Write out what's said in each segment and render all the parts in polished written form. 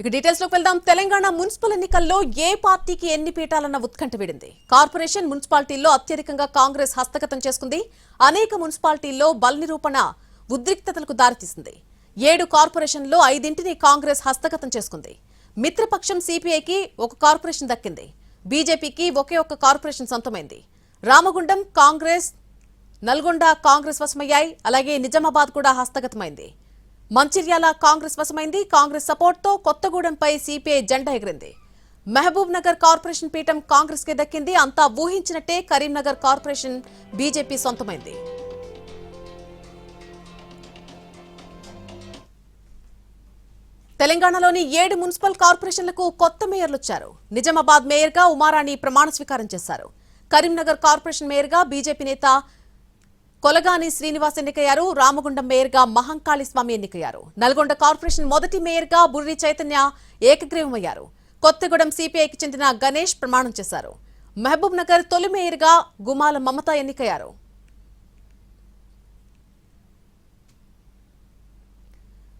ఇక డీటెయిల్స్ లోకి వెళ్దాం. తెలంగాణ మున్సిపల్ ఎన్నికల్లో ఏ పార్టీకి ఎన్ని పీఠాలన్న ఉత్కంఠ వీడింది. కార్పొరేషన్ మున్సిపాలిటీల్లో అత్యధికంగా కాంగ్రెస్ హస్తగతం చేసుకుంది. అనేక మున్సిపాలిటీల్లో బల నిరూపణ ఉద్రిక్తతలకు దారితీసింది. 7 కార్పొరేషన్లో 5 కాంగ్రెస్ హస్తగతం చేసుకుంది. మిత్రపక్షం సిపిఐకి ఒక కార్పొరేషన్ దక్కింది. బీజేపీకి ఒకే ఒక్క కార్పొరేషన్ సొంతమైంది. రామగుండం కాంగ్రెస్, నల్గొండ కాంగ్రెస్ వశమయ్యాయి. అలాగే నిజామాబాద్ కూడా హస్తగతమైంది. మంచిర్యాల కాంగ్రెస్ వశమైంది. కాంగ్రెస్ సపోర్ట్తో కొత్తగూడెంపై సిపిఐ జెండా ఎగిరింది. మహబూబ్ నగర్ కార్పొరేషన్ పీఠం కాంగ్రెస్ కి దక్కింది. అంతా ఊహించినట్టే కరీంనగర్ కార్పొరేషన్ బీజేపీ సొంతమైంది. తెలంగాణలోని 7 మున్సిపల్ కార్పొరేషన్లకు కొత్త మేయర్లొచ్చారు. నిజామాబాద్ మేయర్గా ఉమారాణి ప్రమాణ స్వీకారం చేశారు. కరీంనగర్ కార్పొరేషన్ మేయర్గా బీజేపీ నేత కొలగాని శ్రీనివాస్ ఎన్నికయ్యారు. రామగుండం మేయర్గా మహంకాళి స్వామి ఎన్నికయ్యారు. నల్గొండ కార్పొరేషన్ మొదటి మేయర్గా బుర్రి చైతన్య ఏకగ్రీవమయ్యారు. కొత్తగూడెం సిపిఐకి చెందిన గణేష్ ప్రమాణం చేశారు. మహబూబ్ నగర్ తొలి మేయర్గా గుమాల మమత ఎన్నికయ్యారు.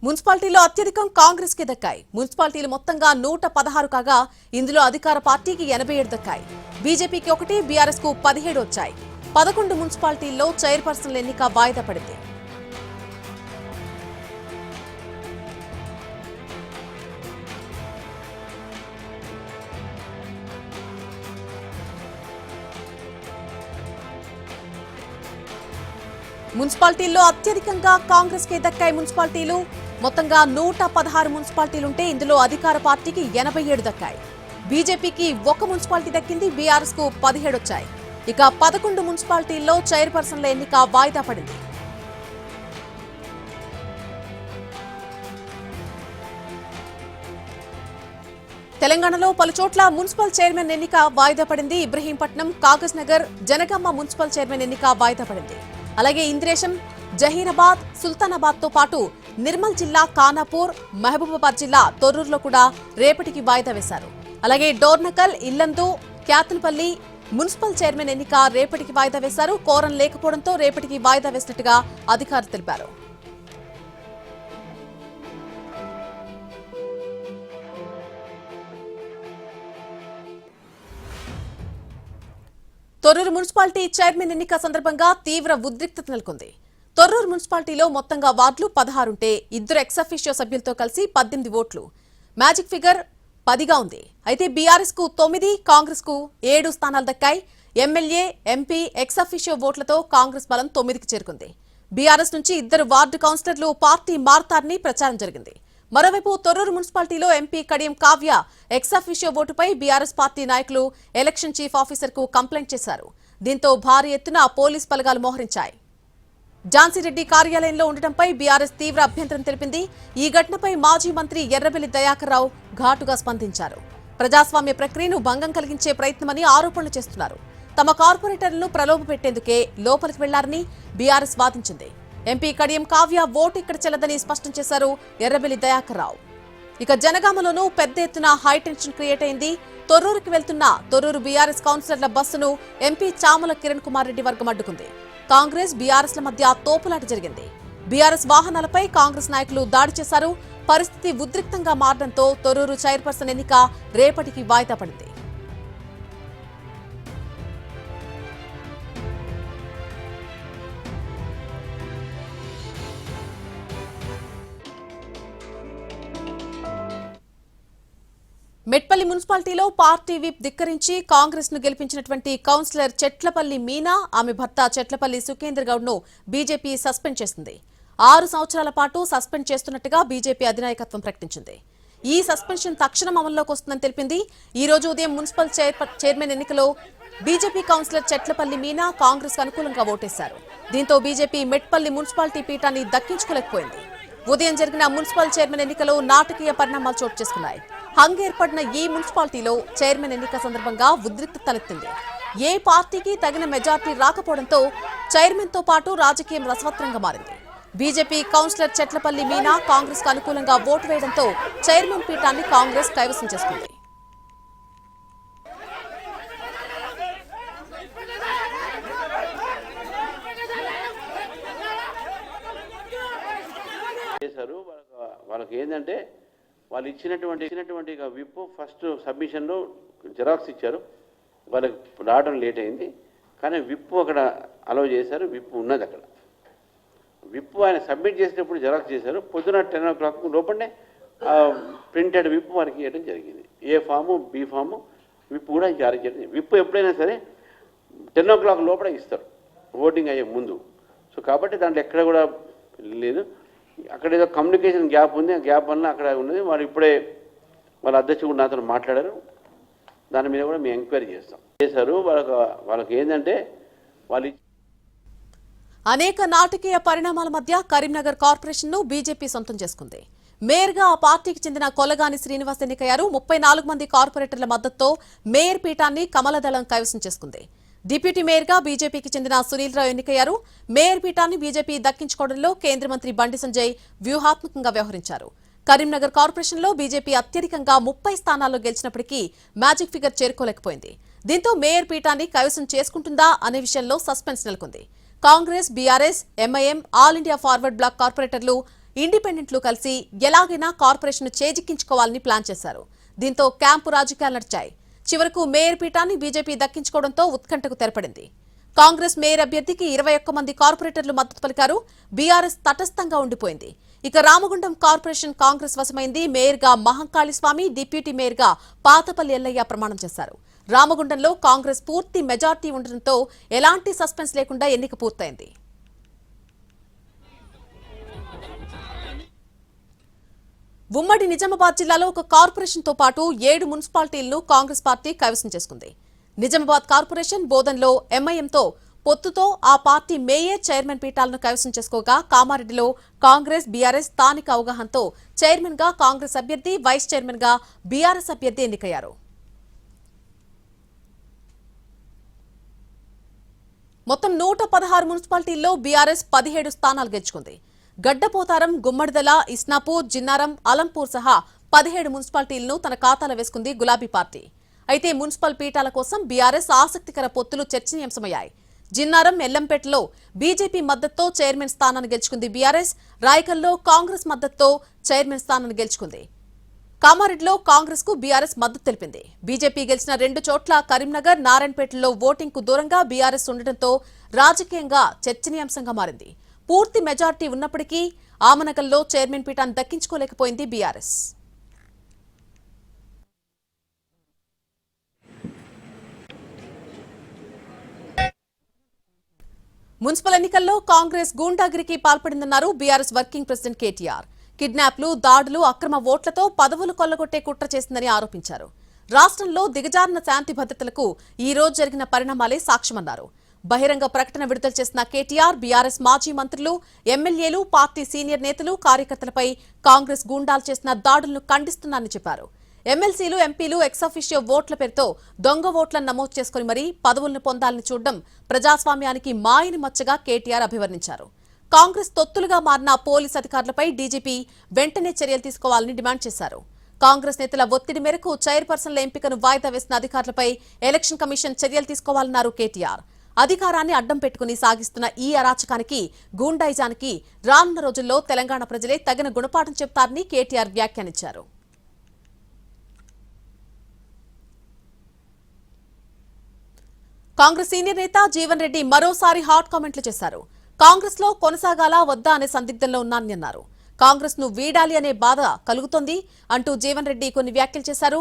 మున్సిపాలిటీలో అత్యధికం కాంగ్రెస్ కి దక్కాయి. మున్సిపాలిటీలు మొత్తంగా 116 కాగా ఇందులో అధికార పార్టీకి 87 దక్కాయి. బీజేపీకి 1, బీఆర్ఎస్ కు 17 వచ్చాయి. 11 మున్సిపాలిటీల్లో చైర్పర్సన్ల ఎన్నిక వాయిదా పడింది. మున్సిపాలిటీల్లో అత్యధికంగా కాంగ్రెస్ కే దక్కాయి. మున్సిపాలిటీలు మొత్తంగా 116 మున్సిపాలిటీలుంటే ఇందులో అధికార పార్టీకి 87 దక్కాయి. బీజేపీకి 1 మున్సిపాలిటీ దక్కింది. బీఆర్ఎస్ కు 17 వచ్చాయి. ఇక 11 మున్సిపాలిటీల్లో చైర్పర్సన్ల ఎన్నిక వాయిదా పడింది. తెలంగాణలో పలుచోట్ల మున్సిపల్ చైర్మన్ ఎన్నిక వాయిదా పడింది. ఇబ్రహీంపట్నం, కాగజ్ నగర్, జనగామ మున్సిపల్ చైర్మన్ ఎన్నిక వాయిదా పడింది. అలాగే ఇంద్రేశం, జహీరాబాద్, సుల్తానాబాద్ తో పాటు నిర్మల్ జిల్లా ఖానాపూర్, మహబూబాబాద్ జిల్లా తొర్రూరులో కూడా రేపటికి వాయిదా వేశారు. అలాగే డోర్నకల్, ఇల్లందు, క్యాతన్పల్లి మున్సిపల్ చైర్మన్ ఎన్నిక రేపటికి వాయిదా వేశారు. కోరం లేకపోవడంతో రేపటికి వాయిదా వేసినట్టుగా అధికారులు తెలిపారు. తొర్రూరు మున్సిపాలిటీ చైర్మన్ ఎన్నిక సందర్భంగా తీవ్ర ఉద్రిక్తత నెలకొంది. తొర్రూరు మున్సిపాలిటీలో మొత్తంగా వార్డులు 16 ఉంటే 2 ఎక్స్-అఫీషియో సభ్యులతో కలిసి 18 ఓట్లు. మ్యాజిక్ ఫిగర్ 10గా ఉంది. అయితే బీఆర్ఎస్ కు 9, కాంగ్రెస్ కు 7 స్థానాలు దక్కాయి. ఎమ్మెల్యే, ఎంపీ, ఎక్స్-అఫీషియో ఓట్లతో కాంగ్రెస్ బలం 9కి చేరుకుంది. బీఆర్ఎస్ నుంచి 2 వార్డు కౌన్సిలర్లు పార్టీ మారతారని ప్రచారం జరిగింది. మరోవైపు తొర్రూరు మున్సిపాలిటీలో ఎంపీ కడియం కావ్య ఎక్స్-అఫీషియో ఓటుపై బీఆర్ఎస్ పార్టీ నాయకులు ఎలక్షన్ చీఫ్ ఆఫీసర్ కు కంప్లైంట్ చేశారు. దీంతో భారీ ఎత్తున పోలీస్ బలగాలు మోహరించాయి. ఝాన్సీరెడ్డి కార్యాలయంలో ఉండటంపై బీఆర్ఎస్ తీవ్ర అభ్యంతరం తెలిపింది. ఈ ఘటనపై మాజీ మంత్రి ఎర్రబెల్లి దయాకర్ రావు ఘాటుగా స్పందించారు. ప్రజాస్వామ్య ప్రక్రియను భంగం కలిగించే ప్రయత్నమని ఆరోపణలు చేస్తున్నారు. తమ కార్పొరేటర్లను ప్రలోభపెట్టేందుకే లోపలికి వెళ్లారని బీఆర్ఎస్ వాదించింది. ఎంపీ కడియం కావ్య ఓటు ఇక్కడ చెల్లదని స్పష్టం చేశారు ఎర్రబెల్లి దయాకర్ రావు. ఇక జనగామలోనూ పెద్ద ఎత్తున హైటెన్షన్ క్రియేట్ అయింది. తొర్రూరుకి వెళ్తున్న తొర్రూరు బీఆర్ఎస్ కౌన్సిలర్ల బస్సును ఎంపీ చామల కిరణ్ కుమార్ రెడ్డి వర్గం అడ్డుకుంది. కాంగ్రెస్, బీఆర్ఎస్ల మధ్య తోపులాట జరిగింది. బీఆర్ఎస్ వాహనాలపై కాంగ్రెస్ నాయకులు దాడి చేశారు. పరిస్థితి ఉద్రిక్తంగా మారడంతో తొర్రూరు చైర్పర్సన్ ఎన్నిక రేపటికి వాయిదా పడింది. మెట్పల్లి మున్సిపాలిటీలో పార్టీ విప్ ధిక్కరించి కాంగ్రెస్ ను గెలిపించినటువంటి కౌన్సిలర్ చెట్లపల్లి మీనా, ఆమె భర్త చెట్లపల్లి సుఖేందర్ గౌడ్ ను బీజేపీ సస్పెండ్ చేసింది. 6 సంవత్సరాల పాటు సస్పెండ్ చేస్తున్నట్టుగా బీజేపీ అధినాయకత్వం ప్రకటించింది. ఈ సస్పెన్షన్ తక్షణం అమల్లోకి వస్తుందని తెలిపింది. ఈ రోజు ఉదయం మున్సిపల్ చైర్మన్ ఎన్నికలో బీజేపీ కౌన్సిలర్ చెట్లపల్లి మీనా కాంగ్రెస్ అనుకూలంగా ఓటేశారు. దీంతో బీజేపీ మెట్పల్లి మున్సిపాలిటీ పీఠాన్ని దక్కించుకోలేకపోయింది. ఉదయం జరిగిన మున్సిపల్ చైర్మన్ ఎన్నికలో నాటకీయ పరిణామాలు చోటు చేసుకున్నాయి. హంగ్ ఏర్పడిన ఈ మున్సిపాలిటీలో చైర్మన్ ఎన్నిక సందర్భంగా ఉద్రిక్తత తలెత్తింది. ఏ పార్టీకి తగిన మెజార్టీ రాకపోవడంతో చైర్మన్ తో పాటు రాజకీయం రసవత్రంగా మారింది. బీజేపీ కౌన్సిలర్ చెట్లపల్లి మీనా కాంగ్రెస్ కు అనుకూలంగా ఓటు వేయడంతో చైర్మన్ పీఠాన్ని కాంగ్రెస్ కైవసం చేసుకుంది. వాళ్ళకి ఏంటంటే వాళ్ళు ఇచ్చినటువంటి విప్ ఫస్ట్ సబ్మిషన్లో జెరాక్స్ ఇచ్చారు, వాళ్ళకి రావడం లేట్ అయింది. కానీ విప్ అక్కడ అలౌ చేశారు, విప్ ఉన్నది అక్కడ. విప్ ఆయన సబ్మిట్ చేసేటప్పుడు జెరాక్స్ చేశారు. పొద్దున 10 o'clock లోపలనే ప్రింటెడ్ విప్ వారికి ఇవ్వడం జరిగింది. ఏ ఫాము, బి ఫాము, విప్ కూడా జారీ చేయడం. విప్ ఎప్పుడైనా సరే 10 o'clock లోపల ఇస్తారు, ఓటింగ్ అయ్యే ముందు. సో కాబట్టి దాంట్లో ఎక్కడ కూడా లేదు. అక్కడ ఏదో కమ్యూనికేషన్ గ్యాప్ ఉంది, ఆ గ్యాప్ వల్ల అక్కడ ఉన్నది. వాళ్ళు ఇప్పుడే వాళ్ళ అధ్యక్షుడు నాతో మాట్లాడారు, దాని మీద కూడా మేము ఎంక్వైరీ చేశారు. వాళ్ళకి ఏంటంటే వాళ్ళు అనేక నాటకీయ పరిణామాల మధ్య కరీంనగర్ కార్పొరేషన్ను బీజేపీ సొంతం చేసుకుంది. మేయర్గా ఆ పార్టీకి చెందిన కొలగాని శ్రీనివాస్ ఎన్నికయ్యారు. 34 మంది కార్పొరేటర్ల మద్దతుతో మేయర్ పీఠాన్ని కమలదళం కైవసం చేసుకుంది. డిప్యూటీ మేయర్గా బీజేపీకి చెందిన సునీల్ రావు ఎన్నికయ్యారు. మేయర్ పీఠాన్ని బీజేపీ దక్కించుకోవడంలో కేంద్ర మంత్రి బండి సంజయ్ వ్యూహాత్మకంగా వ్యవహరించారు. కరీంనగర్ కార్పొరేషన్లో బీజేపీ అత్యధికంగా 30 స్థానాల్లో గెలిచినప్పటికీ మ్యాజిక్ ఫిగర్ చేరుకోలేకపోయింది. దీంతో మేయర్ పీఠాన్ని కైవసం చేసుకుంటుందా అనే విషయంలో సస్పెన్స్ నెలకొంది. కాంగ్రెస్, బీఆర్ఎస్, ఎంఐఎం, ఆల్ ఇండియా ఫార్వర్డ్ బ్లాక్ కార్పొరేటర్లు, ఇండిపెండెంట్లు కలిసి ఎలాగైనా కార్పొరేషన్ చేజిక్కించుకోవాలని ప్లాన్ చేశారు. దీంతో క్యాంపు రాజకీయాలు నడిచాయి. చివరకు మేయర్ పీఠాన్ని బీజేపీ దక్కించుకోవడంతో ఉత్కంఠకు తెరపడింది. కాంగ్రెస్ మేయర్ అభ్యర్థికి 21 మంది కార్పొరేటర్లు మద్దతు పలికారు. బీఆర్ఎస్ తటస్థంగా ఉండిపోయింది. ఇక రామగుండం కార్పొరేషన్ కాంగ్రెస్ వశమైంది. మేయర్గా మహంకాళి స్వామి, డిప్యూటీ మేయర్గా పాతపల్లి ఎల్లయ్య ప్రమాణం చేశారు. రామగుండంలో కాంగ్రెస్ పూర్తి మెజార్టీ ఉండడంతో ఎలాంటి సస్పెన్స్ లేకుండా ఎన్నిక పూర్తయింది. ఉమ్మడి నిజామాబాద్ జిల్లాలో ఒక కార్పొరేషన్తో పాటు 7 మున్సిపాలిటీలను కాంగ్రెస్ పార్టీ కైవసం చేసుకుంది. నిజామాబాద్ కార్పొరేషన్ బోధన్లో ఎంఐఎంతో పొత్తుతో ఆ పార్టీ మేయర్, చైర్మన్ పీఠాలను కైవసం చేసుకోగా, కామారెడ్డిలో కాంగ్రెస్, బీఆర్ఎస్ స్థానిక అవగాహనతో చైర్మన్ గా కాంగ్రెస్ అభ్యర్థి, వైస్ చైర్మన్ గా బీఆర్ఎస్ అభ్యర్థి ఎన్నికయ్యారు. మొత్తం 116 మున్సిపాలిటీల్లో బీఆర్ఎస్ 17 స్థానాలు గెలుచుకుంది. గడ్డపోతారం, గుమ్మడిదల, ఇస్నాపూర్, జిన్నారం, అలంపూర్ సహా 17 మున్సిపాలిటీలను తన ఖాతాలో వేసుకుంది గులాబీ పార్టీ. అయితే మున్సిపల్ పీఠాల కోసం బీఆర్ఎస్ ఆసక్తికర పొత్తులు చర్చనీయాంశమయ్యాయి. జిన్నారం, ఎల్లంపేటలో బీజేపీ మద్దతుతో చైర్మన్ స్థానాన్ని గెలుచుకుంది బీఆర్ఎస్. రాయకల్లో కాంగ్రెస్ మద్దతుతో చైర్మన్ స్థానాన్ని గెలుచుకుంది. కామారెడ్డిలో కాంగ్రెస్ కు బీఆర్ఎస్ మద్దతు తెలిపింది. బీజేపీ గెలిచిన 2 చోట్ల కరీంనగర్, నారాయణపేటలో ఓటింగ్ కు దూరంగా బీఆర్ఎస్ ఉండటంతో రాజకీయంగా చర్చనీయాంశంగా మారింది. పూర్తి మెజార్టీ ఉన్నప్పటికీ ఆమనగల్లో చైర్మన్ పీఠాన్ని దక్కించుకోలేకపోయింది బీఆర్ఎస్. మున్సిపల్ ఎన్నికల్లో కాంగ్రెస్ గూండాగిరికి పాల్పడిందన్నారు బీఆర్ఎస్ వర్కింగ్ ప్రెసిడెంట్ కేటీఆర్. కిడ్నాప్లు, దాడులు, అక్రమ ఓట్లతో పదవులు కొల్లగొట్టే కుట్ర చేసిందని ఆరోపించారు. రాష్ట్రంలో దిగజారిన శాంతి భద్రతలకు ఈ రోజు జరిగిన పరిణామాలే సాక్ష్యమన్నారు. బహిరంగ ప్రకటన విడుదల చేసిన కేటీఆర్, బీఆర్ఎస్ మాజీ మంత్రులు, ఎమ్మెల్యేలు, పార్టీ సీనియర్ నేతలు, కార్యకర్తలపై కాంగ్రెస్ గూండాలు చేసిన దాడులను ఖండిస్తున్నారని చెప్పారు. ఎమ్మెల్సీలు, ఎంపీలు ఎక్సాఫిషియో ఓట్ల పేరుతో దొంగ ఓట్లను నమోదు చేసుకుని మరీ పదవులను పొందాలని చూడడం ప్రజాస్వామ్యానికి మాయని మచ్చగా కేటీఆర్ అభివర్ణించారు. కాంగ్రెస్ తొత్తులుగా మారిన పోలీస్ అధికారులపై డీజీపీ వెంటనే చర్యలు తీసుకోవాలని డిమాండ్ చేశారు. కాంగ్రెస్ నేతల ఒత్తిడి మేరకు చైర్పర్సన్ల ఎంపికను వాయిదా వేసిన అధికారులపై ఎలక్షన్ కమిషన్ చర్యలు తీసుకోవాలన్నారు కేటీఆర్. అధికారాన్ని అడ్డం పెట్టుకుని సాగిస్తున్న ఈ అరాచకానికి, గూండాయిజానికి రానున్న రోజుల్లో తెలంగాణ ప్రజలే తగిన గుణపాఠం చెబుతారని కేటీఆర్ వ్యాఖ్యానించారు. కాంగ్రెస్ సీనియర్ నేత జీవన్ రెడ్డి మరోసారి హాట్ కామెంట్లు చేశారు. కాంగ్రెస్ లో కొనసాగాలా వద్దా అనే సందిగ్ధంలో ఉన్నానని అన్నారు. కాంగ్రెస్ ను వీడాలి అనే బాధ కలుగుతోంది అంటూ జీవన్ రెడ్డి కొన్ని వ్యాఖ్యలు చేశారు.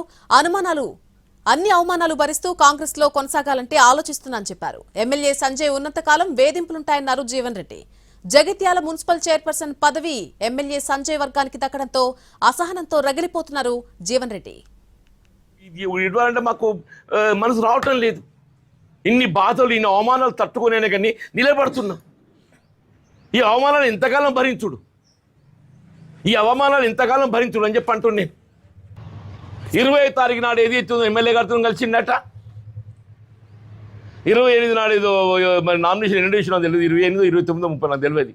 అన్ని అవమానాలు భరిస్తూ కాంగ్రెస్ లో కొనసాగాలంటే ఆలోచిస్తున్నానని చెప్పారు. ఎమ్మెల్యే సంజయ్ ఉన్నంతకాలం వేధింపులుంటాయన్నారు జీవన్ రెడ్డి. జగిత్యాల మున్సిపల్ చైర్పర్సన్ పదవి ఎమ్మెల్యే సంజయ్ వర్గానికి దక్కడంతో అసహనంతో రగిలిపోతున్నారు జీవన్ రెడ్డి. మాకు మనసు రావటం లేదు. ఇన్ని బాధలు, ఇన్ని అవమానాలు తట్టుకునే కానీ నిలబడుతున్నాం. ఈ అవమానాలు ఎంతకాలం భరించుడు, ఈ అవమానాలు ఎంతకాలం భరించుడు అని చెప్పి అంటున్నాను. 20వ తారీఖు నాడు ఏదైతే ఎమ్మెల్యే గారితో కలిసిందట, 28 నాడు ఏదో మరి నామినేషన్ ఎన్ని వేసినా తెలియదు, 28, 29, 30 నాకు తెలియదు.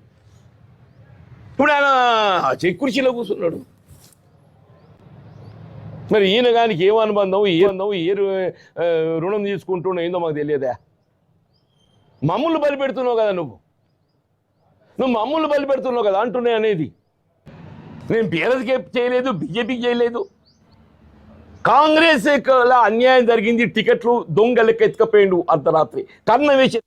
ఇప్పుడు ఆయన చెక్కుర్చీలో కూర్చున్నాడు. మరి ఈయన గానికి ఏం అనుబంధం, ఏ రుణం తీసుకుంటున్నావు ఏందో మాకు తెలియదా? మమ్మల్ని బలిపెడుతున్నావు కదా, నువ్వు మమ్మల్ని బలిపెడుతున్నావు కదా అంటున్నాయి అనేది. నేను బీఆర్ఎస్కి చేయలేదు, బీజేపీకి చేయలేదు. కాంగ్రెస్ అన్యాయం జరిగింది. టికెట్లు దొంగలకి ఎత్తుకపోయిండు అర్ధరాత్రి కర్ణ వేసి.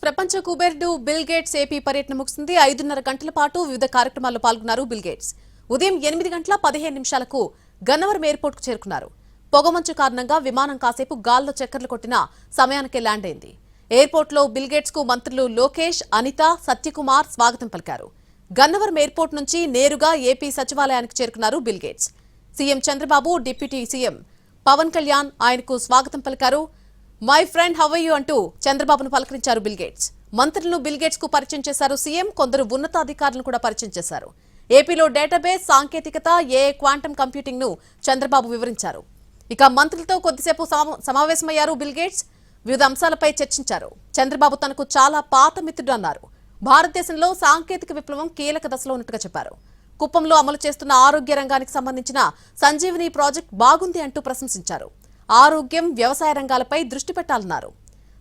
ప్రపంచ కుబేరుడు బిల్ గేట్స్ ఏపీ పర్యటన ముగిసింది. 5:30 గంటల పాటు వివిధ కార్యక్రమాల్లో పాల్గొన్నారు బిల్ గేట్స్. ఉదయం 8:15 గన్నవరం ఎయిర్పోర్ట్ కు చేరుకున్నారు. పొగమంచు కారణంగా విమానం కాసేపు గాల్లో చక్కర్లు కొట్టిన సమయానికే ల్యాండ్ అయింది. ఎయిర్పోర్ట్ లో బిల్ గేట్స్ కు మంత్రులు లోకేష్, అనిత, సత్యకుమార్ స్వాగతం పలికారు. గన్నవరం ఎయిర్పోర్ట్ నుంచి నేరుగా ఏపీ సచివాలయానికి చేరుకున్నారు Bill Gates. CM Chandrababu, deputy CM Pavan Kalyan ఆయనకు స్వాగతం పలికారు. My friend how are you అంటూ చంద్రబాబును పలకరించారు బిల్ గేట్స్. మంత్రులను బిల్ గేట్స్ కు పరిచయం చేశారు సీఎం. కొందరు ఉన్నతాధికారులను కూడా పరిచయం చేశారు. ఏపీలో డేటాబేస్, సాంకేతికత, ఏఐ, క్వాంటమ్ కంప్యూటింగ్ ను చంద్రబాబు వివరించారు. ఇక మంత్రులతో కొద్దిసేపు సమావేశమయ్యారు బిల్ గేట్స్. వివిధ అంశాలపై చర్చించారు. చంద్రబాబు తనకు చాలా పాత మిత్రుడు అన్నారు. భారతదేశంలో సాంకేతిక విప్లవం కీలక దశలో ఉన్నట్టుగా చెప్పారు. కుప్పంలో అమలు చేస్తున్న ఆరోగ్య రంగానికి సంబంధించిన సంజీవని ప్రాజెక్ట్ బాగుంది అంటూ ప్రశంసించారు. ఆరోగ్యం, వ్యవసాయ రంగాలపై దృష్టి పెట్టాలన్నారు.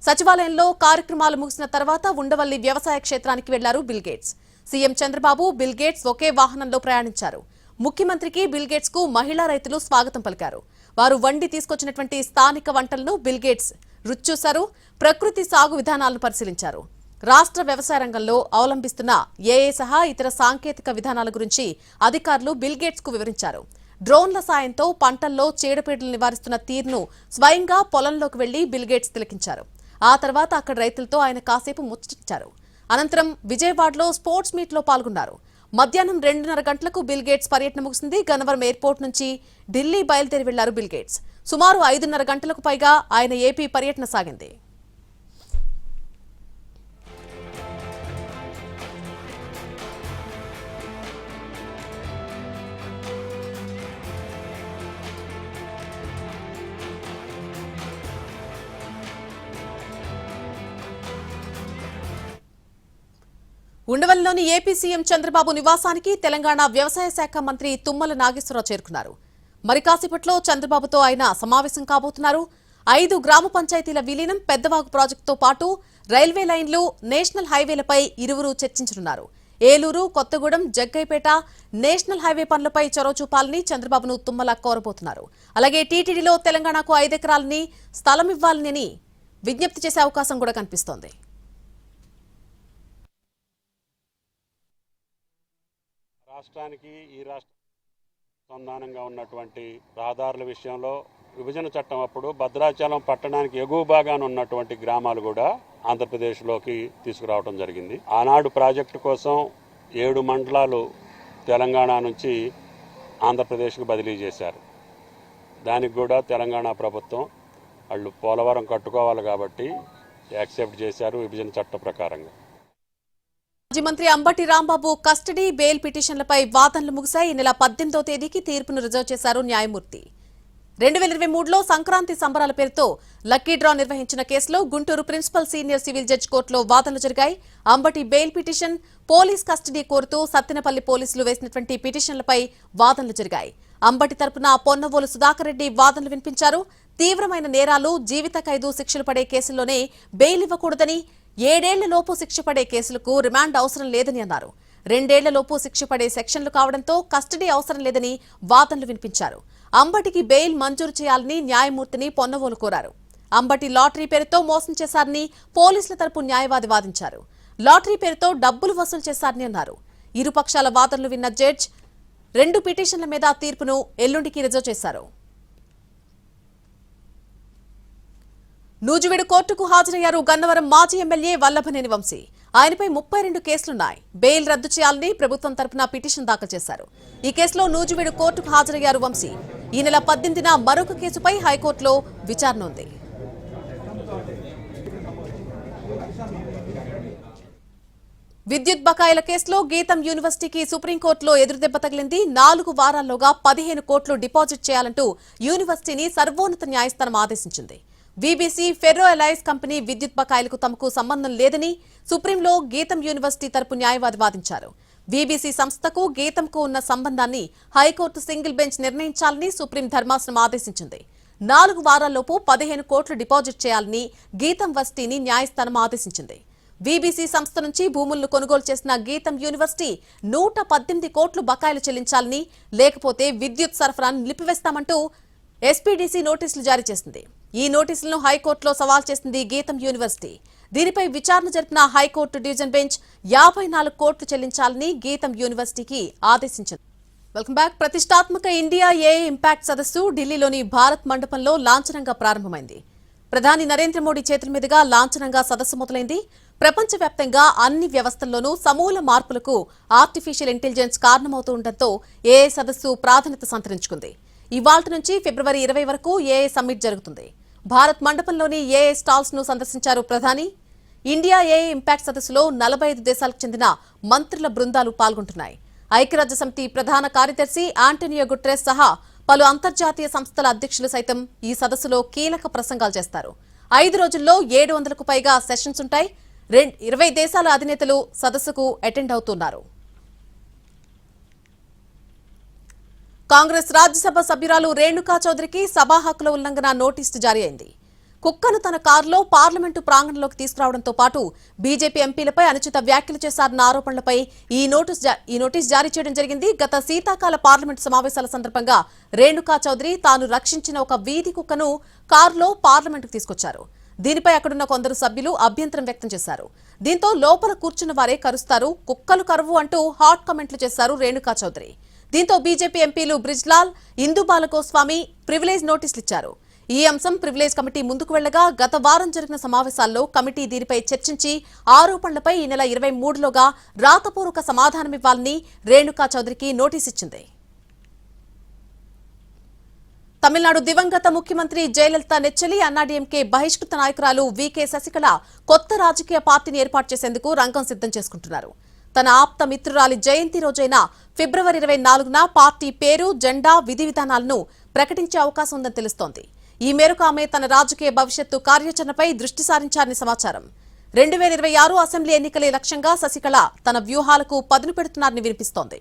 సచివాలయంలో కార్యక్రమాలు ముగిసిన తర్వాత ఉండవల్లి వ్యవసాయ క్షేత్రానికి వెళ్లారు Bill Gates. CM Chandrababu, Bill Gates ఒకే వాహనంలో ప్రయాణించారు. ముఖ్యమంత్రికి, బిల్ గేట్స్ కు మహిళా రైతులు స్వాగతం పలికారు. వారు వండి తీసుకొచ్చినటువంటి స్థానిక వంటలను బిల్ గేట్స్ రుచి చూశారు. ప్రకృతి సాగు విధానాలను పరిశీలించారు. రాష్ట్ర వ్యవసాయ రంగంలో అవలంబిస్తున్న ఏఏ సహా ఇతర సాంకేతిక విధానాల గురించి అధికారులు బిల్ గేట్స్ కు వివరించారు. డ్రోన్ల సాయంతో పంటల్లో చీడపీడలు నివారిస్తున్న తీరును స్వయంగా పొలంలోకి వెళ్లి బిల్ గేట్స్ తిలకించారు. ఆ తర్వాత అక్కడ రైతులతో ఆయన కాసేపు ముచ్చటించారు. అనంతరం విజయవాడలో స్పోర్ట్స్ మీట్ లో పాల్గొన్నారు. మధ్యాహ్నం 2:30 గంటలకు బిల్ గేట్స్ పర్యటన ముగిసింది. గన్నవరం ఎయిర్పోర్ట్ నుంచి ఢిల్లీ బయలుదేరి వెళ్లారు బిల్ గేట్స్. సుమారు 5:30 గంటలకు పైగా ఆయన ఏపీ పర్యటన సాగింది. ఉండవల్లిలోని ఏపీ సీఎం చంద్రబాబు నివాసానికి తెలంగాణ వ్యవసాయ శాఖ మంత్రి తుమ్మల నాగేశ్వరరావు చేరుకున్నారు. మరి కాసేపట్లో చంద్రబాబుతో ఆయన సమావేశం కాబోతున్నారు. 5 గ్రామ పంచాయతీల విలీనం, పెద్దవాగు ప్రాజెక్టుతో పాటు రైల్వే లైన్లు, నేషనల్ హైవేలపై ఇరువురు చర్చించనున్నారు. ఏలూరు, కొత్తగూడెం, జగ్గైపేట నేషనల్ హైవే పనులపై చొరవ చూపాలని చంద్రబాబును తుమ్మల కోరబోతున్నారు. అలాగే టీటీడీలో తెలంగాణకు 5 ఎకరాలని స్థలం ఇవ్వాలని విజ్ఞప్తి చేసే అవకాశం కూడా కనిపిస్తోంది. రాష్ట్రానికి ఈ రాష్ట్ర సంధానంగా ఉన్నటువంటి రహదారుల విషయంలో విభజన చట్టం అప్పుడు భద్రాచలం పట్టణానికి ఎగువ భాగాన ఉన్నటువంటి గ్రామాలు కూడా ఆంధ్రప్రదేశ్లోకి తీసుకురావడం జరిగింది. ఆనాడు ప్రాజెక్టు కోసం 7 మండలాలు తెలంగాణ నుంచి ఆంధ్రప్రదేశ్కు బదిలీ చేశారు. దానికి కూడా తెలంగాణ ప్రభుత్వం వాళ్ళు పోలవరం కట్టుకోవాలి కాబట్టి యాక్సెప్ట్ చేశారు విభజన చట్టం ప్రకారంగా. మాజీ మంత్రి అంబటి రాంబాబు కస్టడీ, బెయిల్ పిటిషన్లపై వాదనలు ముగిశాయి. ఈ నెల 18వ తేదీకి తీర్పును రిజర్వ్ చేశారు న్యాయమూర్తి. 2023లో సంక్రాంతి సంబరాల పేరుతో లక్కీ డ్రా నిర్వహించిన కేసులో Guntur principal senior civil judge కోర్టులో వాదనలు జరిగాయి. Ambati bail petition, police custody కోరుతూ సత్తెనపల్లి పోలీసులు వేసినటువంటి పిటిషన్లపై వాదనలు జరిగాయి. అంబటి తరపున పొన్నవోలు సుధాకర్ రెడ్డి వాదనలు వినిపించారు. తీవ్రమైన నేరాలు, జీవిత ఖైదు శిక్షలు పడే కేసుల్లోనే బెయిల్ ఇవ్వకూడదని, 7 ఏళ్లలోపు శిక్ష పడే కేసులకు రిమాండ్ అవసరం లేదని అన్నారు. 2 ఏళ్లలోపు శిక్ష పడే సెక్షన్లు కావడంతో కస్టడీ అవసరం లేదని వాదనలు వినిపించారు. అంబటికి బెయిల్ మంజూరు చేయాలని న్యాయమూర్తిని పొన్నవోలు కోరారు. అంబటి లాటరీ పేరుతో మోసం చేశారని పోలీసుల తరపు న్యాయవాది వాదించారు. లాటరీ పేరుతో డబ్బులు వసూలు చేశారని అన్నారు. ఇరుపక్షాల వాదనలు విన్న జడ్జ్ 2 పిటిషన్ల మీద తీర్పును ఎల్లుండికి రిజర్వ్ చేశారు. నూజివీడు కోర్టుకు హాజరయ్యారు గన్నవరం మాజీ ఎమ్మెల్యే వల్లభనేని వంశీ. ఆయనపై 32 కేసులున్నాయి. బెయిల్ రద్దు చేయాలని ప్రభుత్వం తరపున పిటిషన్ దాఖలు చేశారు. ఈ కేసులో నూజివీడు కోర్టుకు హాజరయ్యారు వంశీ. ఈ నెల 18న మరొక కేసుపై హైకోర్టులో విచారణ ఉంది. విద్యుత్ బకాయిల కేసులో గీతం యూనివర్సిటీకి సుప్రీంకోర్టులో ఎదురుదెబ్బ తగిలింది. 4 వారాల్లోగా 15 కోట్లు డిపాజిట్ చేయాలంటూ యూనివర్సిటీని సర్వోన్నత న్యాయస్థానం ఆదేశించింది. వీబీసీ ఫెర్రో అలైస్ కంపెనీ విద్యుత్ బకాయిలకు తమకు సంబంధం లేదని సుప్రీంలో గీతం యూనివర్సిటీ తరపు న్యాయవాది వాదించారు. వీబీసీ సంస్థకు గీతంకు ఉన్న సంబంధాన్ని హైకోర్టు సింగిల్ బెంచ్ నిర్ణయించాలని సుప్రీం ధర్మాసనం ఆదేశించింది. 4 వారాల్లోపు 15 కోట్లు డిపాజిట్ చేయాలని గీతం వర్సిటీని న్యాయస్థానం ఆదేశించింది. వీబీసీ సంస్థ నుంచి భూములను కొనుగోలు చేసిన గీతం యూనివర్సిటీ 118 కోట్లు బకాయిలు చెల్లించాలని, లేకపోతే విద్యుత్ సరఫరాను నిలిపివేస్తామంటూ ఎస్పీడీసీ నోటీసులు జారీ చేసింది. ఈ నోటీసులను హైకోర్టులో సవాల్ చేసింది గీతం యూనివర్సిటీ. దీనిపై విచారణ జరిపిన హైకోర్టు డివిజన్ బెంచ్ 54 కోట్లు చెల్లించాలని గీతం యూనివర్సిటీకి ఆదేశించింది. Welcome back. ప్రతిష్టాత్మక ఇండియా ఏఐ ఇంపాక్ట్ సదస్సు ఢిల్లీలోని భారత్ మండపంలో లాంఛనంగా ప్రారంభమైంది. ప్రధాని నరేంద్ర మోడీ చేతుల మీదుగా లాంఛనంగా సదస్సు మొదలైంది. ప్రపంచవ్యాప్తంగా అన్ని వ్యవస్థల్లోనూ సమూల మార్పులకు ఆర్టిఫిషియల్ ఇంటెలిజెన్స్ కారణమవుతూ ఉండటంతో ఏఐ సదస్సు ప్రాధాన్యత సంతరించుకుంది. ఇవాళ్టి నుంచి ఫిబ్రవరి 20 వరకు ఏఐ సమ్మిట్ జరుగుతుంది. భారత్ మండపంలోని ఏఐ స్టాల్స్ ను సందర్శించారు ప్రధాని. ఇండియా ఏఐ ఇంపాక్ట్ సదస్సులో 45 దేశాలకు చెందిన మంత్రుల బృందాలు పాల్గొంటున్నాయి. ఐక్యరాజ్య సమితి ప్రధాన కార్యదర్శి ఆంటోనియో గుటెరెస్ సహా పలు అంతర్జాతీయ సంస్థల అధ్యక్షులు సైతం ఈ సదస్సులో కీలక ప్రసంగాలు చేస్తారు. 5 రోజుల్లో 700కు పైగా సెషన్స్ ఉంటాయి. 20 దేశాల అధినేతలు సదస్సుకు అటెండ్ అవుతున్నారు. కాంగ్రెస్ రాజ్యసభ సభ్యురాలు రేణుకా చౌదరికి సభా హక్కుల ఉల్లంఘన నోటీసు జారీ అయింది. కుక్కను తన కారులో పార్లమెంటు ప్రాంగణంలోకి తీసుకురావడంతో పాటు బీజేపీ ఎంపీలపై అనుచిత వ్యాఖ్యలు చేశారన్న ఆరోపణలపై ఈ నోటీసు జారీ చేయడం జరిగింది. గత శీతాకాల పార్లమెంటు సమావేశాల సందర్భంగా రేణుకా చౌదరి తాను రక్షించిన ఒక వీధి కుక్కను కారులో పార్లమెంటుకు తీసుకొచ్చారు. దీనిపై అక్కడున్న కొందరు సభ్యులు అభ్యంతరం వ్యక్తం చేశారు. దీంతో లోపల కూర్చున్న వారే కరుస్తారు, కుక్కలు కరువు అంటూ హాట్ కామెంట్లు చేశారు రేణుకా చౌదరి. దీంతో బీజేపీ ఎంపీలు బ్రిజ్లాల్, ఇందు బాలగోస్వామి ప్రివిలేజ్ నోటీసులు ఇచ్చారు. ఈ అంశం ప్రివిలేజ్ కమిటీ ముందుకు వెళ్లగా గత వారం జరిగిన సమావేశాల్లో కమిటీ దీనిపై చర్చించి ఆరోపణలపై ఈ నెల 23లోగా రాతపూర్వక సమాధానమివ్వాలని రేణుకా చౌదరికి నోటీసు ఇచ్చింది. తమిళనాడు దివంగత ముఖ్యమంత్రి జయలలిత నెచ్చెలి అన్నాడీఎంకే బహిష్కృత నాయకురాలు వీకే శశికళ కొత్త రాజకీయ పార్టీని ఏర్పాటు చేసేందుకు రంగం సిద్ధం చేసుకుంటున్నారు. తన ఆప్త మిత్రురాలి జయంతి రోజైన ఫిబ్రవరి 24న పార్టీ పేరు, జెండా, విధి విధానాలను ప్రకటించే అవకాశం ఉందని తెలుస్తోంది. ఈ మేరకు ఆమె తన రాజకీయ భవిష్యత్తు కార్యాచరణపై దృష్టి సారించారని సమాచారం. 2026 అసెంబ్లీ ఎన్నికలే లక్ష్యంగా శశికళ తన వ్యూహాలకు పదును పెడుతున్నారని వినిపిస్తోంది.